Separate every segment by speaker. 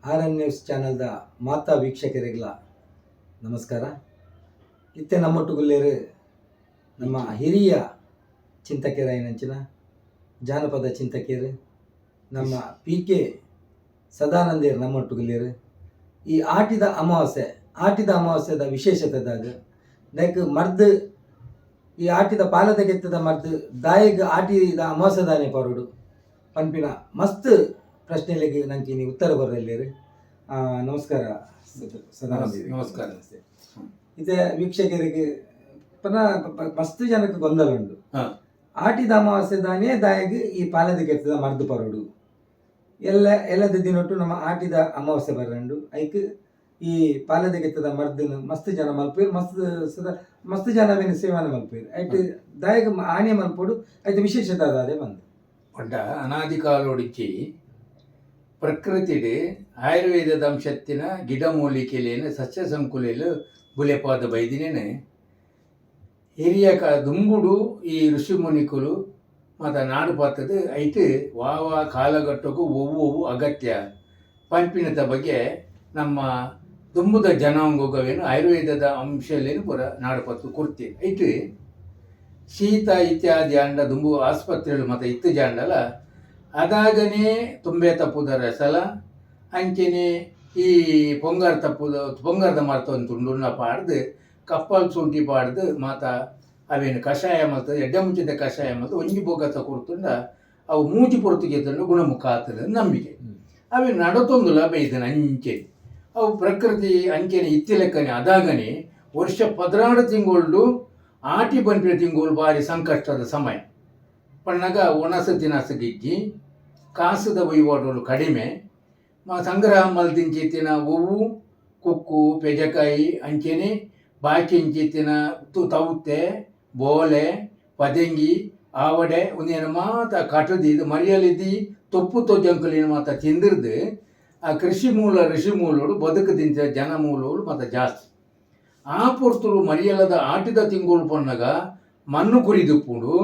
Speaker 1: RN news ಚಾನಲ್ದ ಮಾತಾ ವೀಕ್ಷಕರಿಗೆಲ್ಲ ನಮಸ್ಕಾರ. ಇತ್ತೆ ನಮ್ಮೊಟ್ಟುಗುಲ್ಲೇರು ನಮ್ಮ ಹಿರಿಯ ಚಿಂತಕರಾಯಿನಂಚಿನ ಜಾನಪದ ಚಿಂತಕಿಯರು ನಮ್ಮ PK ಸದಾನಂದೇರು ನಮ್ಮೊಟ್ಟುಗುಲ್ಲೇರು. ಈ ಆಟಿದ ಅಮಾವಾಸ್ಯದ ವಿಶೇಷತೆದಾಗ ಲೈಕ್ ಮರ್ದು ಈ ಆಟಿದ ಪಾಲದ ಗೆತ್ತದ ಮರ್ದು ದಾಯಿಗೆ ಆಟಿದ ಅಮಾವಾಸ್ಯದಾನೆ ಪರೋಡು ಪನ್ಪಿನ ಮಸ್ತ್ ಪ್ರಶ್ನೆಗಳಿಗೆ ನಂಗೆ ನೀವು ಉತ್ತರ ಬರಲಿರಿ. ನಮಸ್ಕಾರ ಸದಾನಂದ.
Speaker 2: ನಮಸ್ಕಾರ.
Speaker 1: ಇದೇ ವೀಕ್ಷಕರಿಗೆ ಮಸ್ತ್ ಜನಕ್ಕೆ ಗೊಂದಲ ಉಂಟು. ಆಟಿದ ಅಮಾವಾಸ್ಯದಾನೇ ದಾಯಿಗೆ ಈ ಪಾಲದ ಗೆತ್ತದ ಮರ್ದು ಪರೋಡು ಎಲ್ಲದ ದಿನೊಟ್ಟು ನಮ್ಮ ಆಟಿದ ಅಮಾವಾಸ್ಯೆ ಬರಂಡು ಐಕ್ ಈ ಪಾಲದ ಗೆತ್ತದ ಮರ್ದನ್ನು ಮಸ್ತ್ ಜನ ಮಲ್ಪೇರು ಮಸ್ತ್ ಜನವೇನು ಸೇವನೆ ಮಲ್ಪೇರು ಐಟ್ ದಾಯಿಗೆ ಆಣೆ ಮಲ್ಪೋಡು ಐತೆ ವಿಶೇಷತೆ ಅದೇ ಬಂದು
Speaker 2: ಪಂಡ ಅನಾದಿ ಕಾಲೋಡಿಚ್ಚಿ ಪ್ರಕೃತಿಡ್ ಆಯುರ್ವೇದದ ಅಂಶತ್ತಿನ ಗಿಡಮೂಲಿಕೆಲೇನು ಸಸ್ಯ ಸಂಕುಲೆಲು ಬುಲೆಪಾದ ಬೈದಿನೇನೆ ಹಿರಿಯ ದುಂಬುಡು ಈ ಋಷಿ ಮುನಿಕುಲು ಮತ್ತು ನಾಡು ಪಾತದು ಐಟ್ ವಾವ ಕಾಲಘಟ್ಟಕ್ಕೂ ಒವ್ವು ಅಗತ್ಯ ಪಂಪಿನದ ಬಗ್ಗೆ ನಮ್ಮ ದುಂಬುದ ಜನಾಂಗವೇನು ಆಯುರ್ವೇದದ ಅಂಶಲೇನು ಪುರ ನಾಡು ಪಾತು ಕೊಡ್ತೀನಿ ಐಟ್ ಶೀತ ಇತ್ಯಾದಿ ಅಂಡ ದುಂಬು ಆಸ್ಪತ್ರೆಗಳು ಮತ್ತು ಇತ್ತು ಜಾಂಡಲ ಅದಾಗನೇ ತುಂಬೆ ತಪ್ಪುದ ರಸಲ ಅಂಚೆನೆ ಈ ಪೊಂಗರದ ಮರ್ತೊಂದು ತುಂಡುನ್ನ ಪಾಡ್ದು ಕಪ್ಪಲ್ ಶುಂಠಿ ಪಾಡ್ದು ಮಾತ ಅವೇನು ಕಷಾಯ ಮತ್ತು ಎಡ್ಡೆ ಮುಂಚಿದ ಕಷಾಯ ಮತ್ತು ಒಂಜಿ ಬೋಗತ ಕೊಡ್ತುಂಡ ಅವು ಮೂಜಿ ಪೊರ್ತುಗೆ ತಂದು ಗುಣಮುಖ ಆಗ್ತದೆ ನಂಬಿಕೆ ಅವೇನು ನಡತೊಂದುಲ ಬೈದನ ಅಂಚೆ ಅವು ಪ್ರಕೃತಿ ಅಂಚೆನೆ ಇತ್ತಿಲೆಕ್ಕನೆ ಅದಾಗನೇ ವರ್ಷ 16 ತಿಂಗಳು ಆಟಿ ಬಂಪಿನ ತಿಂಗಳು ಭಾರಿ ಸಂಕಷ್ಟದ ಸಮಯ ಪಣ್ಣಗ ಒಣಸತಿ ನಸಗಿಜ್ಜಿ ಕಾಸದ ವಹಿವಾಟುಗಳು ಕಡಿಮೆ ಸಂಗ್ರಹ ಮಲ್ದಿಂಚಿತ್ತಿನ ಹೂವು ಕುಕ್ಕು ಪೆಜಕಾಯಿ ಅಂಚೆನೆ ಬಾಕಿಂಚಿತ್ತಿನ ತೌತೆ ಬೋಲೆ ಪದಂಗಿ ಆವಡೆ ಒಂದೇನು ಮಾತ ಕಟದಿ ಇದು ಮರಿಯಲಿದ್ದಿ ತೊಪ್ಪು ತೊಜ್ಜಂಕಲಿನ ಮಾತ ತಿಂದಿರ್ದು ಆ ಋಷಿ ಮೂಲಗಳು ಬದುಕದಿಂಚ ಜನ ಮೂಲಗಳು ಮತ್ತು ಜಾಸ್ತಿ ಆ ಪೊರ್ತುಲು ಮರಿಯಲದ ಆಟಿದ ತಿಂಗಳು ಪೊನ್ನಗ ಮಣ್ಣು ಕುರಿದುಪ್ಪುಡು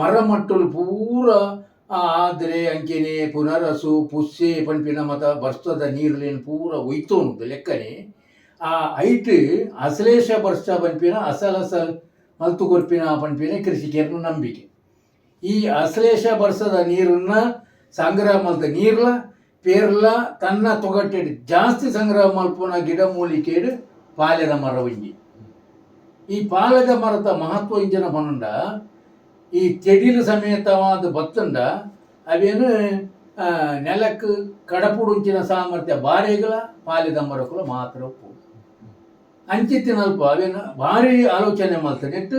Speaker 2: ಮರ ಮಟ್ಟಲು ಪೂರ ಆದರೆ ಅಂಕೆನೆ ಪುನರಸು ಪುಸ್ಸೆ ಪಂಪಿನ ಮತ ಬರ್ಸ್ತದ ನೀರ್ಲೇನು ಪೂರ ಒಯ್ತೋನುದು ಲೆಕ್ಕನೆ ಆ ಐಟ್ ಅಸಲೇಶ ಬರ್ಷ ಪಂಪಿನ ಅಸಲಸಲ್ ಮಲ್ತು ಕೊರ್ಪಿನ ಪಂಪಿನ ಕೃಷಿಕರನ್ನು ನಂಬಿಕೆ ಈ ಅಸಲೇಶ ಬರ್ಸದ ನೀರನ್ನ ಸಂಗ್ರಹ ಮಲ್ತ ನೀರ್ಲ ಪೇರ್ಲ ತನ್ನ ತೊಗಟ್ಟೆಡ್ ಜಾಸ್ತಿ ಸಂಗ್ರಹ ಮಲ್ಪುನ ಗಿಡ ಮೂಲಿಕೆಡ್ ಪಾಲೆದ ಮರ ಒಂಜಿ ಈ ಪಾಲೆದ ಮರದ ಮಹತ್ವ ಇಂಜನ ಪನ್ನಂಡ ಈ ತೆಡಿಲು ಸಮೇತವಾದ ಬತ್ತಂಡ ಅವೇನು ನೆಲಕ್ಕೆ ಕಡಪುಡುಂಚಿನ ಸಾಮರ್ಥ್ಯ ಬಾರೆಗಳ ಪಾಲೆದ ಮರಕುಲ ಮಾತ್ರ ಉಪ್ಪು ಅಂಚಿತ್ತಿನಲ್ಪ ಅವೇನು ಭಾರಿ ಆಲೋಚನೆ ಮಾಡ್ತಾರೆ ನೆಟ್ಟು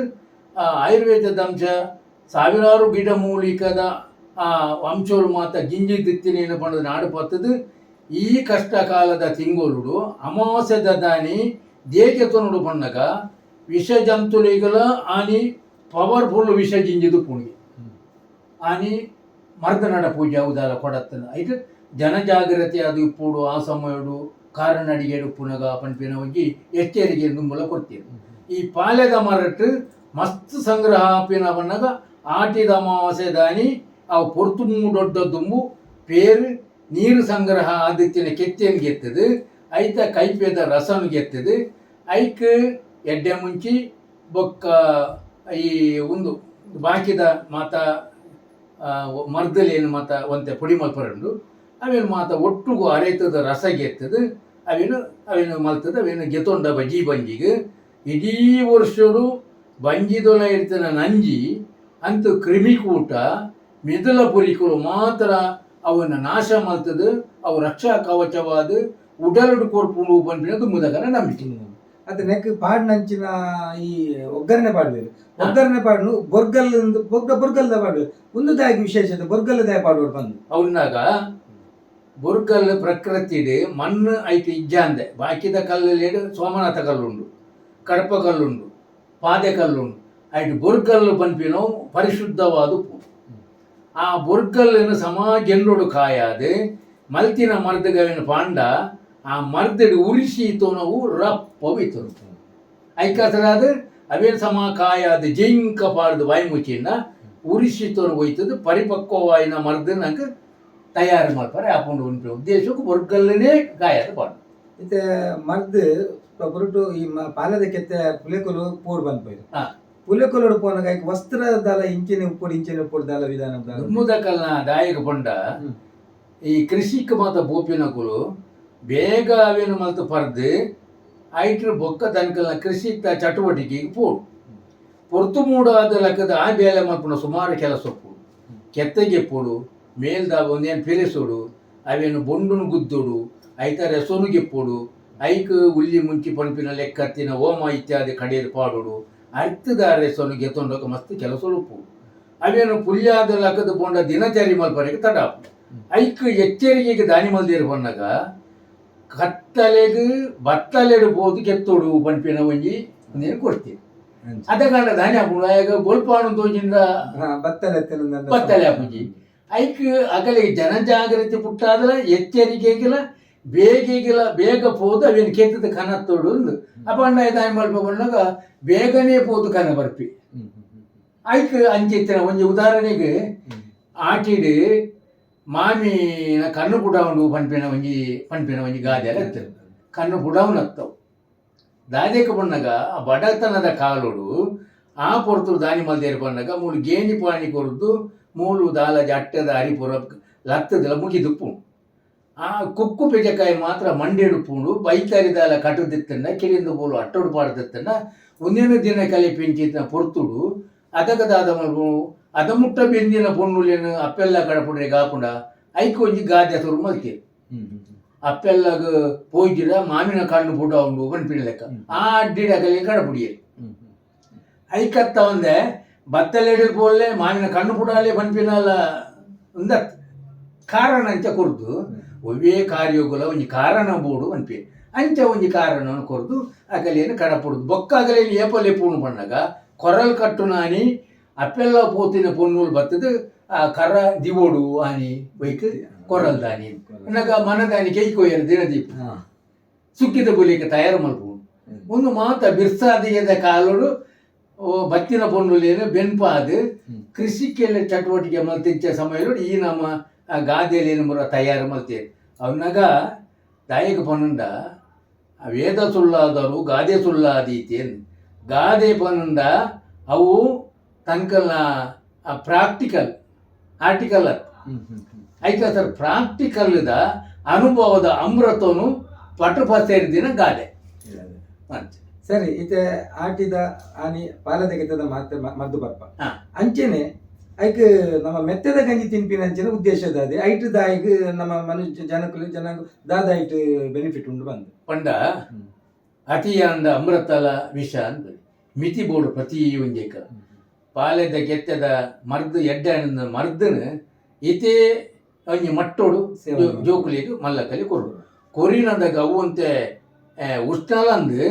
Speaker 2: ಆಯುರ್ವೇದದ ಅಂಶ ಸಾವಿರಾರು ಗಿಡ ಮೂಲಿಕದ ಅಂಶಗಳು ಮಾತ್ರ ಗಿಂಜಿ ದಿತ್ತಿನೇನು ಪಂಡದ ನಾಡು ಪತ್ತದು ಈ ಕಷ್ಟ ಕಾಲದ ತಿಂಗಳು ಅಮಾವಾಸ್ಯದ ದಾನಿ ದೇಕೆ ತೊನಡು ಪಣ್ಣಗ ವಿಷ ಜಂತುಲಿಗಳ ಆನಿ ಪವರ್ಫುಲ್ ವಿಷ ಜಿಂಜಿದು ಪುಣಿಗೆ ಆನಿ ಮರ್ದನಡ ಪೂಜೆ ಉದಾರ ಕೊಡತ್ತನ ಐದು ಜನಜಾಗ್ರತೆ ಅದು ಇಪ್ಪುಡು ಆ ಸಮಯಡು ಕಾರಣ ಅಡಿಗೆಡು ಪುನಗ ಪಂಪಿನ ಹೋಗಿ ಎಚ್ಚರಿಕೆ ದುಂಬಲ ಕೊಡ್ತೀರಿ. ಈ ಪಾಲೆದ ಮರಟ್ಟು ಮಸ್ತ್ ಸಂಗ್ರಹ ಆಪಿನ ಬಣ್ಣಗ ಆಟಿದ ಅಮಾವಾಸ್ಯೆ ದಾನಿ ಅವು ಪೊರ್ತು ದೊಡ್ಡ ದುಂಬು ಪೇರು ನೀರು ಸಂಗ್ರಹ ಆದಿತ್ಯನ ಕೆತ್ತೇನು ಗೆತ್ತದು ಐತ ಕೈಪೇದ ರಸನು ಗೆತ್ತದು ಐಕ್ ಎಡ್ಡೆ ಮುಂಚಿ ಬೊಕ್ಕ ಈ ಒಂದು ಬಾಕಿದ ಮಾತ ಮರ್ದಲೇನು ಮಾತ ಒಂತೆ ಪುಡಿ ಮಲ್ಪರಂಡು ಅವೇನು ಮಾತ ಒಟ್ಟುಗು ಅರೆತದ ರಸ ಗೆತ್ತದು ಅವೇನು ಮಲ್ತದ ಅವೇನು ಗೆತೊಂಡ ಬಜಿ ಬಂಜಿಗೆ ಇಡೀ ವರ್ಷಡು ಬಂಜಿದೊಲ ಇರ್ತನ ನಂಜಿ ಅಂತೂ ಕ್ರಿಮಿಕೂಟ ಮಿದಲ ಪುರಿಕರು ಮಾತ್ರ ಅವನ್ನ ನಾಶ ಮಲ್ತದು ಅವು ರಕ್ಷಾ ಕವಚವಾದ ಉಡಲಡು ಕೊರ್ಪುಂಡು ಬಂದಿನದು ಮುದಗನ ನಂಬಿಕೆ.
Speaker 1: ಅದು ನೆಕ್ ಪಾಡ್ನಂಚಿನ ಈ ಒಗ್ಗರಣೆ ಪಾಡು ಬೊರ್ಗಲ್ದ ಪಾಡು ಒಂದು ದಾಗಿ ವಿಶೇಷತೆ ಬೊರ್ಗಲ್ಲದಾಯ ಪಾಡುವರು ಬಂದು
Speaker 2: ಅವನ್ನಾಗ ಬೊರ್ಗಲ್ ಪ್ರಕೃತಿಡ್ ಮಣ್ಣು ಐತಿ ಇಜ್ಜಾಂದೆ ಬಾಕಿದ ಕಲ್ಲಲ್ಲಿ ಸೋಮನಾಥ ಕಲ್ಲುಂಡು ಕಡಪ ಕಲ್ಲುಂಡು ಪಾದೆ ಕಲ್ಲುಂಡು ಐಟು ಬೊರ್ಗಲ್ಲು ಪನ್ಪಿನೋ ಪರಿಶುದ್ಧವಾದ ಆ ಬೊರ್ಗಲ್ಲನ್ನು ಸಮಾಜೆಂಡೋಡು ಕಾಯಾದು ಮಲ್ತಿನ ಮರ್ದಗವಿನ ಪಾಂಡ ಆ ಮರ್ದಡು ಉರಿಸಿ ತೋನವು ರಪ್ಪವಿತರು ಐಕಾತರಾದ ಅವೇನು ಸಮ ಕಾಯಾದ ಜೈಂಕ ಪಾಡ್ದು ಬಾಯಿ ಮುಚ್ಚಿನ ಉರಿಸಿ ತೋನ ಹೋಯ್ತದು ಪರಿಪಕ್ವವಾಯಿನ ಮರ್ದನಕ್ಕೆ ತಯಾರು ಮಾಡ್ತಾರೆ ಅಪ್ಪುಂಡು ಉಂಟು ಉದ್ದೇಶಕ್ಕೆ ವರ್ಗಲ್ಲೇ ಗಾಯದ ಪಾಡು
Speaker 1: ಇತ್ತೆ ಮರ್ದು ಪೊರುಟು ಈ ಪಾಲದ ಕೆತ್ತೆ ಪುಲೆಕೊಲು ಪೋಡ್ ಬಂದ್ಪೋಯ್ತು
Speaker 2: ಹಾ.
Speaker 1: ಪುಲೆಕೊಲೋಡು ಪೋನಾಗ ವಸ್ತ್ರದಾಲ ಇಂಚಿನ ಉಪ್ಪು ದಾಲ ವಿಧಾನ
Speaker 2: ಮುದಕಲ್ನ ದಾಯಿಗೆ ಬಂಡ ಈ ಕೃಷಿಕ್ ಮಾತ ಬೋಪಿನಕುಲು ಬೇಗ ಅವೇನು ಮಲ್ತು ಪರ್ದು ಐಟ್ರ ಬೊಕ್ಕ ತನಕಲ್ನ ಕೃಷಿ ಚಟುವಟಿಕೆಗೆ ಪೋಡು ಪೊರ್ತು ಮೂಡಾದ ಲೆಕ್ಕದ ಆ ಬೇಲೆ ಮಲ್ಪುನ ಸುಮಾರು ಕೆಲಸ ಒಪ್ಪು ಕೆತ್ತಗೆ ಪೋಡು ಮೇಲ್ದ ಒಂದೇನು ಫಿರಿಸೋಡು ಅವೇನು ಬೊಂಡುನು ಗುದ್ದೋಡು ಐತಾರೆ ಸೊನುಗೆಪ್ಪೋಡು ಐಕ್ ಉಲ್ಲಿ ಮುಂಚಿ ಪಂಪಿನ ಲೆಕ್ಕತ್ತಿನ ಹೋಮ ಇತ್ಯಾದಿ ಕಡೆಯಲ್ಲಿ ಪಾಡೋಡು ಅರ್ಥದಾರೆ ಸೊನುಗೆ ತೊಂಡೋಕೆ ಮಸ್ತ್ ಕೆಲಸ ಉಪ್ಪು ಅವೇನು ಪುಲ್ಯಾದ ಲೆಕ್ಕದ ಬೋಂಡ ದಿನಚರಿ ಮಲ್ಪರೆಗೆ ತಡಾಪು ಐಕ್ ಎಚ್ಚರಿಕೆಗೆ ದಾನಿ ಮಲ್ದಿರು ಬಂದಾಗ ಕತ್ತಲೆಗೆ ಬತ್ತಲೆಡು ಬೋದು ಕೆತ್ತೋಡು ಪಂಪಿನ ಒಂಜಿ ನೀನು ಕೊಡ್ತೀವಿ ಅದ ಕಾರಣ ದಾನಿ ಹಾಕೊಂಡು ಈಗ ಗೋಲ್ಪಾನು ತೋಜಿಂದ ಬತ್ತಲೆ ಹಾಪುಜಿ ಐಕ್ ಅಗಲಿಗೆ ಜನಜಾಗೃತಿ ಪುಟ್ಟಾದ ಎಚ್ಚರಿಕೆಗೆಲ್ಲ ಬೇಗ ಪೋದು ಅವೇನು ಕೆತ್ತದ ಕನ ತೋಡು ಅಪಂಡ ದಾನಿ ಮಲ್ಪ ಬಂದಾಗ ಬೇಗನೆ ಪೋದು ಕನ ಬರ್ಪಿ ಐಕ್ ಅಂಚಿತ್ತಿನ ಒಂಜಿ ಉದಾಹರಣೆಗೆ ಆಟಿಡ್ ಮಾಮಿನ ಕಣ್ಣು ಪುಡಾವಣು ಪಂಪಿನ ಒಂಜಿ ಗಾದೆ ಎಲ್ಲ ಇರ್ತದೆ ಕಣ್ಣು ಪುಡಾವನು ಹತ್ತವು ದಾದೇಕ ಬಂದಾಗ ಆ ಬಡತನದ ಕಾಲೋಡು ಆ ಪೊರ್ತು ದಾನಿ ಮಲ್ದೇರು ಬಂದಾಗ ಮೂಲು ಗೇಣಿ ಪಾಣಿ ಕೊರದು ಮೂಲು ದಾಲಜ ಅಟ್ಟದ ಹರಿಪುರ ಲತ್ತದಲ್ಲ ಮುಗಿದುಪ್ಪು ಆ ಕುಕ್ಕು ಪೆಜಕಾಯಿ ಮಾತ್ರ ಮಂಡೇಡುಪ್ಪುಂಡು ಬೈತಾರಿ ದಾಲ ಕಟ್ಟದಿತ್ತಂಡ ಕಿರಿಂದ ಬೋಲು ಅಟ್ಟೋಡು ಪಾಡ್ದತ್ತಂಡ ಒಂದೇನು ದಿನ ಕಲೆ ಪೆಂಚಿನ ಪೊರ್ತುಡು ಅದಗದಾದ ಮಲ್ಪು ಅದ ಮುಟ್ಟ ಬೆಂದಿನ ಪೊಣ್ಣುಲೇನು ಅಪ್ಪೆಲ್ಲ ಕಡಪುಡ್ರೆ ಗಾಪುಂಡ ಐಕ್ ಒಂಜಿ ಗಾದೆ ಸುರು ಮಲ್ತೀರಿ ಅಪ್ಪೆಲ್ಲಾಗ ಪೋಯ್ದಿರ ಮಾಮಿನ ಕಣ್ಣು ಪುಡ ಉಂಡು ಪನ್ಪಿನ ಲೆಕ್ಕ ಆ ಅಡ್ಡಿಡ ಕಲಿ ಕಡಪುಡಿಯರಿ ಐಕತ್ತ ಒಂದೆ ಬತ್ತಲೆಡು ಪೋಲೆ ಮಾಮಿನ ಕಣ್ಣು ಪುಡಾಲೆ ಪನ್ಪಿನಲ್ಲ ಒಂದ ಕಾರಣ ಅಂಚ ಕೊರ್ದು ಒವ್ವೇ ಕಾರ್ಯೋಗುಲ ಒಂಜಿ ಕಾರಣ ಬೋಡು ಪನ್ಪಿ ಅಂಚ ಒಂಜಿ ಕಾರಣವನ್ನು ಕೊರ್ದು ಅಕಲಿಯನ್ನು ಕಡಪುಡುದು ಬೊಕ್ಕ ಅಗಲಿಯಲ್ಲಿ ಏಪಲೆ ಪೂಣು ಪಣ್ಣಾಗ ಕೊರಲ್ ಕಟ್ಟು ನಾನಿ ಅಪ್ಪೆಲ್ಲ ಪೋತಿನ ಪೊನ್ನೂಲು ಬತ್ತದು ಆ ಕರ ದಿವೋಡು ಆನಿ ಬೈಕ್ ಕೊರಲ್ ದಾನಿ ಅನ್ನಗ ಮನದಾನಿ ಕೈಕೊಯ್ಯರು ದಿನದೀಪ ಸುಕ್ಕಿದ ಗುಲಿಗೆ ತಯಾರು ಮಲ್ಪು ಒಂದು ಮಾತ ಬಿರ್ಸಾದಿಯದ ಕಾಲೋಡು ಬತ್ತಿನ ಪೊನ್ನುಲೇನು ಬೆನ್ಪಾದ ಕೃಷಿಕೆಲ್ಲ ಚಟುವಟಿಕೆ ಮಲ್ತಿಂಚ ಸಮಯ ಈ ನಮ್ಮ ಗಾದೆಯಲ್ಲಿ ಏನು ಬರೋ ತಯಾರು ಮಲ್ತೇವೆ ಅವನಾಗ ದಾಯಕ ಪನ್ನಂಡ ವೇದ ಸುಳ್ಳಾದರು ಗಾದೆ ಸುಳ್ಳಾದೀತೇನು ಗಾದೆ ಪನ್ನಂಡ ಅವು ತನಕಲ್ನ ಪ್ರಾಕ್ಟಿಕಲ್ ಆರ್ಟಿಕಲ್ ಐತೆ ಸರ್ ಪ್ರಾಕ್ಟಿಕಲ್ದ ಅನುಭವದ ಅಮೃತನು ಪಟುಪ ಸೇರಿದಿನ ಗಾದೆ
Speaker 1: ಸರಿ ಇತ್ತೆ ಆಟಿದ ಆನಿ ಪಾಲದ ಗೆದ್ದದ ಮಾತ್ರ ಮದ್ದು ಬರ್ಪ ಅಂಚೆನೆ ಐಕ್ ನಮ್ಮ ಮೆತ್ತದ ಗಂಜಿ ತಿನ್ಪಿನ ಅಂಚೆನ ಉದ್ದೇಶದ ಅದೇ ಐಟ್ ದಾಯಿಗ್ ನಮ್ಮ ಮನುಷ್ಯ ಜನಾಂಗ ದಾದ ಐಟ್ ಬೆನಿಫಿಟ್ ಉಂಡು ಬಂದು
Speaker 2: ಪಂಡ ಅತಿಯಾಂದ ಅಮೃತಲ ವಿಷ ಅಂತ ಮಿತಿ ಬೋಡು ಪ್ರತಿ ಒಂಜೇಕ ಪಾಲೆದ ಗೆತ್ತದ ಮರ್ದು ಎಡ್ಡ ಮರ್ದನ ಇತೇ ಒಂಜಿ ಮಟ್ಟೋಡು ಜೋಕುಲಿಗೆ ಮಲ್ಲಕಲಿ ಕೊಡು ಕೊರಿನದಾಗ ಅವು ಅಂತೆ ಉಷ್ಣಲಂದು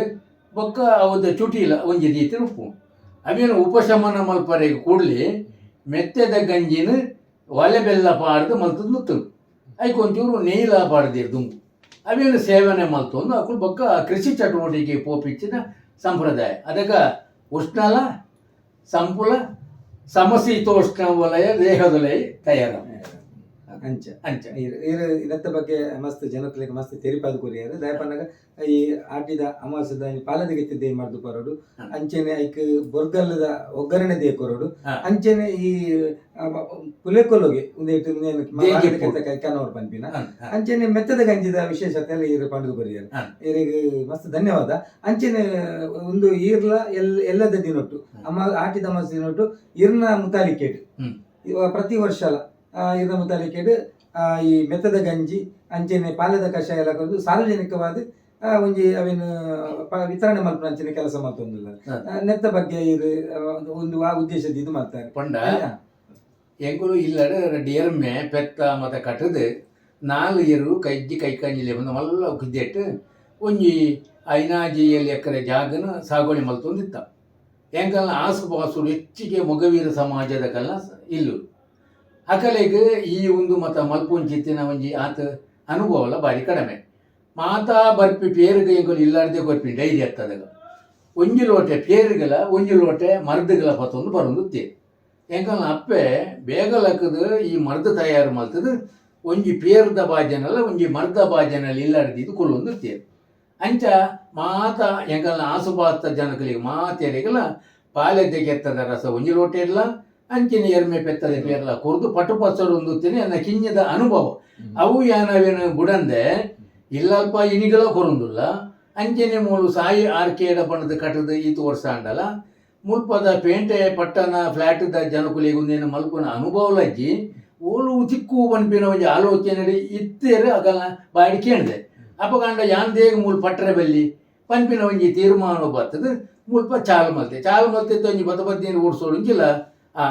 Speaker 2: ಬೊಕ್ಕ ಅವದ ಚುಟಿಲ ಒಂಜಿ ರೀತಿ ಉಪ್ಪು ಅವೇನು ಉಪಶಮನ ಮಲ್ಪರೆಗೆ ಕೂಡಲಿ ಮೆತ್ತದ ಗಂಜಿನ ಒಲೆ ಬೆಲ್ಲ ಪಾಡ್ದು ಮಲ್ತದ್ದು ನುತ್ತಲು ಐಕ್ ಒಂಚೂರು ನೀಲ ಪಾಡ್ದಿರು ದುಂಬು ಅವೇನು ಸೇವನೆ ಮಲ್ತೊಂದು ಅಕ್ಕಳು ಬೊಕ್ಕ ಕೃಷಿ ಚಟುವಟಿಕೆ ಪೋಪಿಚ್ಚಿನ ಸಂಪ್ರದಾಯ ಅದಕ್ಕೆ ಉಷ್ಣಲ ಸಂಪುಲ ಸಮಶೀತೋಷ್ಣ ವಲಯ ದೇಹದೊಲಯ ತಯಾರ
Speaker 1: ಅಂಚ ಅಂಚ ಇದತ್ತ ಬಗ್ಗೆ ಮಸ್ತ್ ಜನಕ್ಲಿಗೆ ಮಸ್ತ್ ತೆರಿಪಾದ ಕೊರಿಯಾರು ದಯಪನ್ನಾಗ ಈ ಆಟಿದ ಅಮಾಸದ ಪಾಲದ ಗೆತ್ತಿದ್ದೆ ಮಾಡ್ದು ಕೊರೋಡು ಅಂಚೆನೆ ಐಕ್ ಬೊರ್ಗಲ್ಲದ ಒಗ್ಗರಣೆ ದೇ ಕೊರೋಡು ಅಂಚೆನೆ ಈ ಪುಲೆಕೊಲೋಗೆ ಕನೋರ್ ಪನ್ಪಿನ ಅಂಚೆನೆ ಮೆತ್ತದ ಗಂಜಿದ ವಿಶೇಷತೆ ಎಲ್ಲ ಇರು ಪಂಡು ಕೊರಿಯಾರು ಇವರಿಗೆ ಮಸ್ತ್ ಧನ್ಯವಾದ ಅಂಚೆನೆ ಒಂದು ಈರ್ಲ ಎಲ್ಲದ ದಿನೊಟ್ಟು ಆಟಿದ ಅಮಾಸ ದಿನೊಟ್ಟು ಇರ್ನ ಮುತಾಲಿಕೇಟ್ ಪ್ರತಿ ವರ್ಷ ಇರ್ನ ಮುತಾಲಿಕೇಟ್ ಈ ಮೆತ್ತದ ಗಂಜಿ ಅಂಚೆನೆ ಪಾಲದ ಕಷಾಯ ಎಲ್ಲ ಕೊದ್ದು ಸಾರ್ವಜನಿಕವಾದ ಒಂಜಿ ಅವೇನು ವಿತರಣೆ ಮಲ್ಪನ ಅಂಚಿನ ಕೆಲಸ ಮಾಡ್ತೊಂದಿಲ್ಲ ನೆತ್ತ ಬಗ್ಗೆ ಇದು ಒಂದು ಆ ಉದ್ದೇಶದ ಇದು ಮಾಡ್ತಾರೆ
Speaker 2: ಪಂಡ ಎಂಕುಲು ಇಲ್ಲಡ ಡಿಯರ್ಮೆ ಪೆತ್ತ ಮತ್ತೆ ಕಟ್ಟದು ನಾಲ್ ಇರು ಕೈಜ್ಜಿ ಕೈಕಂಜಿಲೆ ಬಂದು ಮಲ್ಲ ಕುದ್ದೆಟ್ಟು ಒಂಜಿ ಐನಾಜಿಯಲ್ಲಿ ಎಕರೆ ಜಾಗನ ಸಾಗುವಳಿ ಮಲ್ತೊಂದಿತ್ತ ಎಂಕಲ್ನ ಆಸುಪಾಸುಡು ಹೆಚ್ಚಿಗೆ ಮೊಗವೀರ ಸಮಾಜದ ಕಲ್ನ ಇಲ್ಲು ಅಕಲೆಗೆ ಈ ಒಂದು ಮತ ಮಲ್ಪುಂಚಿತ್ತಿನ ಒಂಜಿ ಆತ ಅನುಭವ ಬಾರಿ ಕಡಿಮೆ ಮಾತಾ ಬರ್ಪಿ ಪೇರುಗ ಎಂಕುಲು ಇಲ್ಲಾರ್ದೆ ಬರ್ಪಿ ಡೈರಿ ಹತ್ತದಾಗ ಒಂಜಿ ಲೋಟೆ ಪೇರುಗಲ ಒಂಜಿ ಲೋಟೆ ಮರ್ದಗಲ ಪತ್ತೊಂದು ಬರೋದು ತೇ ಎಂಕಲ್ನ ಅಪ್ಪೆ ಬೇಗಲಕ್ಕದು ಈ ಮರ್ದು ತಯಾರು ಮಲ್ತದು ಒಂಜಿ ಪೇರ್ದ ಬಾಜನಲ್ಲ ಒಂಜಿ ಮರ್ದ ಬಾಜನಲ್ಲಿ ಇಲ್ಲರ್ದಿದ್ದು ಕೊಲ್ಲೊಂದು ತೇರು ಅಂಚ ಮಾತ ಎಂಕಲ್ನ ಆಸುಪಾಸ್ತ ಜನಕಲಿಗೆ ಮಾತೆರೆಗಲ ಪಾಲೆದ್ದೆ ಕೆತ್ತದ ರಸ ಒಂಜಿ ಲೋಟ ಇರ್ಲ ಅಂಚಿನ ಎರ್ಮೆ ಪೆತ್ತದ ಪೇರ್ಲ ಕೊರ್ದು ಪಟು ಪಸರು ಒಂದುತ್ತೇನೆ ಅನ್ನ ಕಿಂಜದ ಅನುಭವ ಅವು ಯಾನವೇನು ಬುಡಂದೆ ಇಲ್ಲಲ್ಪ ಇನಿಗಳ ಕೊರೊಂದುಲ್ಲ ಅಂಚನೆ ಮೂಲು ಸಾಯಿ ಆರ್ಕೇಡ ಬಣ್ಣದ ಕಟ್ಟದ ಈತು ವರ್ಷ ಅಂಡಲ ಮುಲ್ಪದ ಪೇಂಟೆ ಪಟ್ಟಣ ಫ್ಲಾಟ್ದ ಜನಕುಲಿಗೆ ಒಂದೇನು ಮಲ್ಪನ ಅನುಭವಲಜ್ಜಿ ಓಲು ಚಿಕ್ಕು ಪನ್ಪಿನ ಒಂಜಿ ಆಲೋಚನೆ ಇತ್ತೇರು ಅಗಲ ಬಾಡಿ ಕೇಳಿದೆ ಅಪಗಂಡ ಯಾಂದೇಗ ಮೂಲ ಪಟ್ಟರೆ ಬಲ್ಲಿ ಪನ್ಪಿನ ಒಂಜಿ ತೀರ್ಮಾನ ಬರ್ತದೆ ಮುಲ್ಪ ಚಾಲು ಮಲ್ತೆ ಒಂಜಿ ಬದ್ದಿನ ಓಡಿಸೋಡಿಂಚಿಲ್ಲ ಆ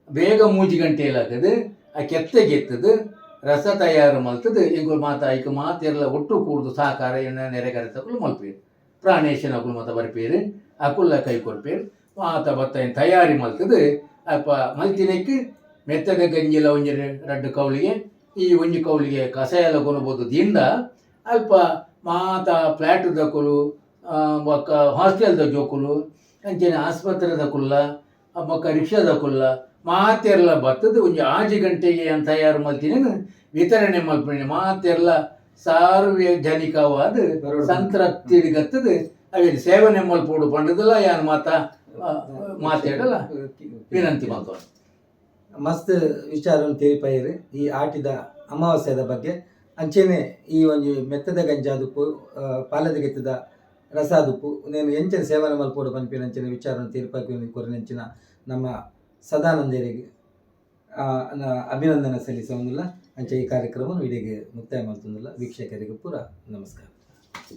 Speaker 2: ಬೇಗ ಮೂಜಿ ಗಂಟೆ ಇಲ್ಲಾಗದು ಆ ಕೆತ್ತಗೆತ್ತದು ರಸ ತಯಾರು ಮಲ್ತದು ಇಂಗು ಮಾತ ಐಕ ಮಾತೆಲ್ಲ ಒಟ್ಟು ಕೂಡ್ದು ಸಾಕಾರ ಎಣ್ಣೆ ನೆರೆಗರೆ ತಗೊಳ್ಳು ಮಲ್ಪೇರು ಪ್ರಾಣೇಶನ ಅಕುಲು ಮಾತ ಬರ್ಪೇರು ಅಕುಲ್ಲ ಕೈ ಕೊರ್ಪೇರು ಮಾತ ಬತ್ತ ತಯಾರಿ ಮಲ್ತದು ಅಪ್ಪ ಮಲ್ತಿನಕ್ಕೆ ಮೆತ್ತದ ಗಂಜಿಲ ಒಂಜಿ ರಡ್ಡು ಕೌಲಿಗೆ ಈ ಒಂಜಿ ಕೌಲಿಗೆ ಕಷಾಯಲ ಕೊನಬಹುದು ದಿಂಡ ಅಲ್ಪ ಮಾತ ಫ್ಲ್ಯಾಟ್ ದಕ್ಕುಲು ಬೊಕ್ಕ ಹಾಸ್ಟೆಲ್ದ ಜೋಕುಲು ಅಂಚನೆ ಆಸ್ಪತ್ರೆದ ಕುಲ್ಲ ಬೊಕ್ಕ ರಿಕ್ಷಾದ ಕುಲ್ಲ ಮಾತೆರ್ಲ ಬತ್ತದು ಒಂಜಿ 6 ಗಂಟೆಗೆ ತಯಾರು ಮಲ್ತಿನೇನು ವಿತರಣೆ ಮಲ್ಪನೆ ಮಾತೆರ್ಲ ಸಾರ್ವಜನಿಕವಾದ ಸಂತೃಪ್ತಿ ಗತ್ತದು ಅವೇ ಸೇವನೆ ಮಲ್ಪೋಡು ಪಂಡದಲ್ಲ ಯಾನ್ ಮಾತಾಡಲ್ಲ ವಿನಂತಿ ಮಾತು
Speaker 1: ಮಸ್ತ್ ವಿಚಾರವನ್ನು ತಿಳಿಪೈರು ಈ ಆಟಿದ ಅಮಾವಾಸ್ಯದ ಬಗ್ಗೆ ಅಂಚೆನೆ ಈ ಒಂಜಿ ಮೆತ್ತದ ಗಂಜಾದುಪ್ಪು ಪಾಲದ ಗೆತ್ತದ ರಸಾದುಪ್ಪು నేను ಎಂಚನೆ ಸೇವನೆ ಮಲ್ಪೋಡು ಪನ್ಪಿನ ಅಂಚಿನ ವಿಚಾರವನ್ನು ತೀರ್ಪಾಗಿ ಕೊರಿನಂಚಿನ ನಮ್ಮ ಸದಾನಂದರಿಗೆ ಅಭಿನಂದನೆ ಸಲ್ಲಿಸೋದಿಲ್ಲ ಅಂಚೆ ಈ ಕಾರ್ಯಕ್ರಮ ಇಡೀಗೆ ಮುಕ್ತಾಯ ಮಾಡ್ತಂದಿಲ್ಲ ವೀಕ್ಷಕರಿಗೆ ಪೂರ ನಮಸ್ಕಾರ.